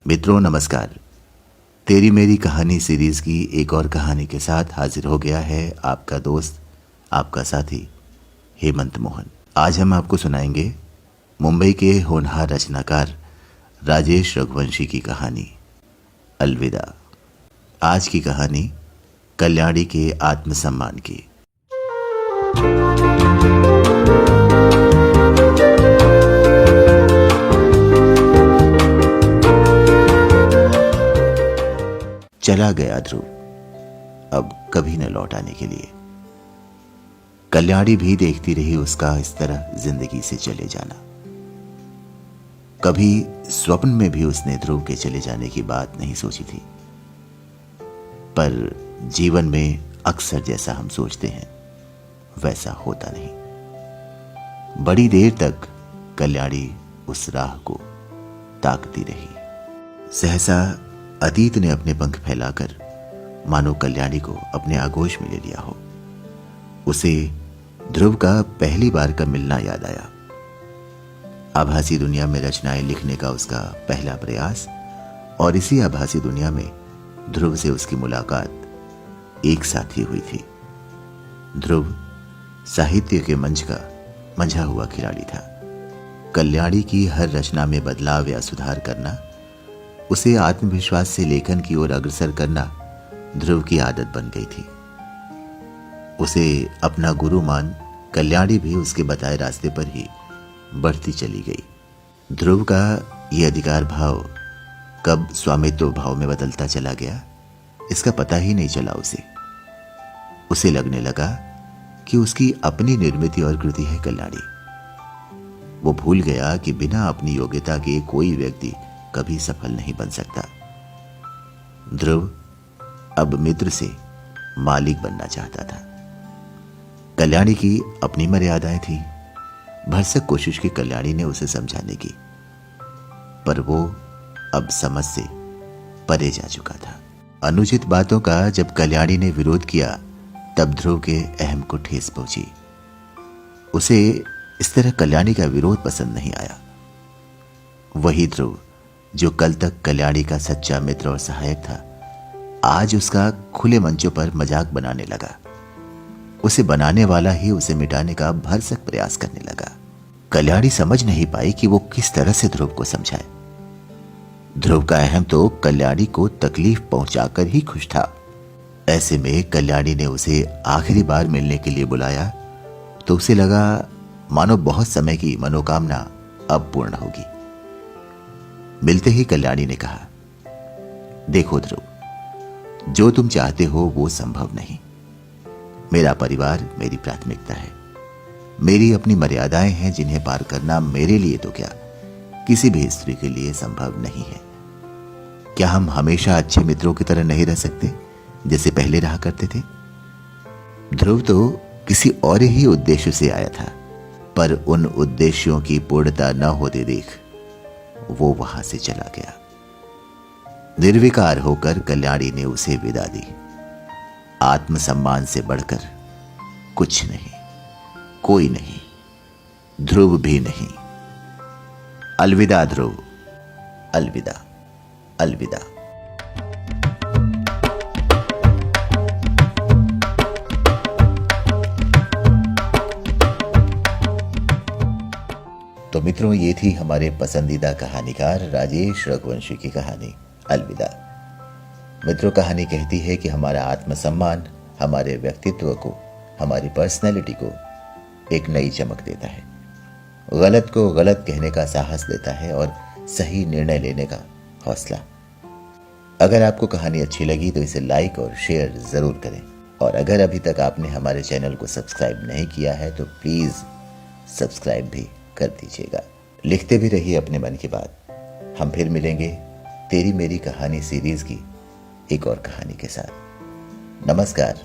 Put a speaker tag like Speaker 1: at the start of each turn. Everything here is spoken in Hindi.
Speaker 1: मित्रों नमस्कार। तेरी मेरी कहानी सीरीज की एक और कहानी के साथ हाजिर हो गया है आपका दोस्त, आपका साथी हेमंत मोहन। आज हम आपको सुनाएंगे मुंबई के होनहार रचनाकार राजेश रघुवंशी की कहानी अलविदा। आज की कहानी कल्याणी के आत्मसम्मान की। चला गया ध्रुव, अब कभी न लौट आने के लिए। कल्याणी भी देखती रही उसका इस तरह जिंदगी से चले जाना। कभी स्वप्न में भी उसने ध्रुव के चले जाने की बात नहीं सोची थी, पर जीवन में अक्सर जैसा हम सोचते हैं वैसा होता नहीं। बड़ी देर तक कल्याणी उस राह को ताकती रही। सहसा अतीत ने अपने पंख फैलाकर मानो कल्याणी को अपने आगोश में ले लिया हो। उसे ध्रुव का पहली बार का मिलना याद आया। आभासी दुनिया में रचनाएं लिखने का उसका पहला प्रयास, और इसी आभासी दुनिया में ध्रुव से उसकी मुलाकात एक साथ ही हुई थी। ध्रुव साहित्य के मंच का मंझा हुआ खिलाड़ी था। कल्याणी की हर रचना में बदलाव या सुधार करना, उसे आत्मविश्वास से लेखन की ओर अग्रसर करना ध्रुव की आदत बन गई थी। उसे अपना गुरु मान कल्याणी भी उसके बताए रास्ते पर ही बढ़ती चली गई। ध्रुव का यह अधिकार भाव कब स्वामित्व भाव में बदलता चला गया, इसका पता ही नहीं चला उसे लगने लगा कि उसकी अपनी निर्मित और कृति है कल्याणी। वो भूल गया कि बिना अपनी योग्यता के कोई व्यक्ति कभी सफल नहीं बन सकता। ध्रुव अब मित्र से मालिक बनना चाहता था। कल्याणी की अपनी मर्यादाएं थी। भरसक कोशिश की कल्याणी ने उसे समझाने की, पर वो अब समझ से परे जा चुका था। अनुचित बातों का जब कल्याणी ने विरोध किया, तब ध्रुव के अहम को ठेस पहुंची। उसे इस तरह कल्याणी का विरोध पसंद नहीं आया। वही ध्रुव जो कल तक कल्याणी का सच्चा मित्र और सहायक था, आज उसका खुले मंचों पर मजाक बनाने लगा। उसे बनाने वाला ही उसे मिटाने का भरसक प्रयास करने लगा। कल्याणी समझ नहीं पाई कि वो किस तरह से ध्रुव को समझाए। ध्रुव का अहम तो कल्याणी को तकलीफ पहुंचाकर ही खुश था। ऐसे में कल्याणी ने उसे आखिरी बार मिलने के लिए बुलाया तो उसे लगा मानो बहुत समय की मनोकामना अब पूर्ण होगी। मिलते ही कल्याणी ने कहा, देखो ध्रुव, जो तुम चाहते हो वो संभव नहीं। मेरा परिवार मेरी प्राथमिकता है। मेरी अपनी मर्यादाएं हैं जिन्हें पार करना मेरे लिए तो क्या, किसी भी स्त्री के लिए संभव नहीं है। क्या हम हमेशा अच्छे मित्रों की तरह नहीं रह सकते जैसे पहले रहा करते थे? ध्रुव तो किसी और ही उद्देश्य से आया था, पर उन उद्देश्यों की पूर्णता न होते देख वो वहां से चला गया। निर्विकार होकर कल्याणी ने उसे विदा दी। आत्मसम्मान से बढ़कर कुछ नहीं, कोई नहीं, ध्रुव भी नहीं। अलविदा ध्रुव, अलविदा, अलविदा। तो मित्रों, ये थी हमारे पसंदीदा कहानीकार राजेश रघुवंशी की कहानी अलविदा। मित्रों, कहानी कहती है कि हमारा आत्मसम्मान हमारे व्यक्तित्व को, हमारी पर्सनैलिटी को एक नई चमक देता है, गलत को गलत कहने का साहस देता है और सही निर्णय लेने का हौसला। अगर आपको कहानी अच्छी लगी तो इसे लाइक और शेयर जरूर करें, और अगर अभी तक आपने हमारे चैनल को सब्सक्राइब नहीं किया है तो प्लीज सब्सक्राइब भी कर दीजिएगा। लिखते भी रहिए अपने मन की बात। हम फिर मिलेंगे तेरी मेरी कहानी सीरीज की एक और कहानी के साथ। नमस्कार।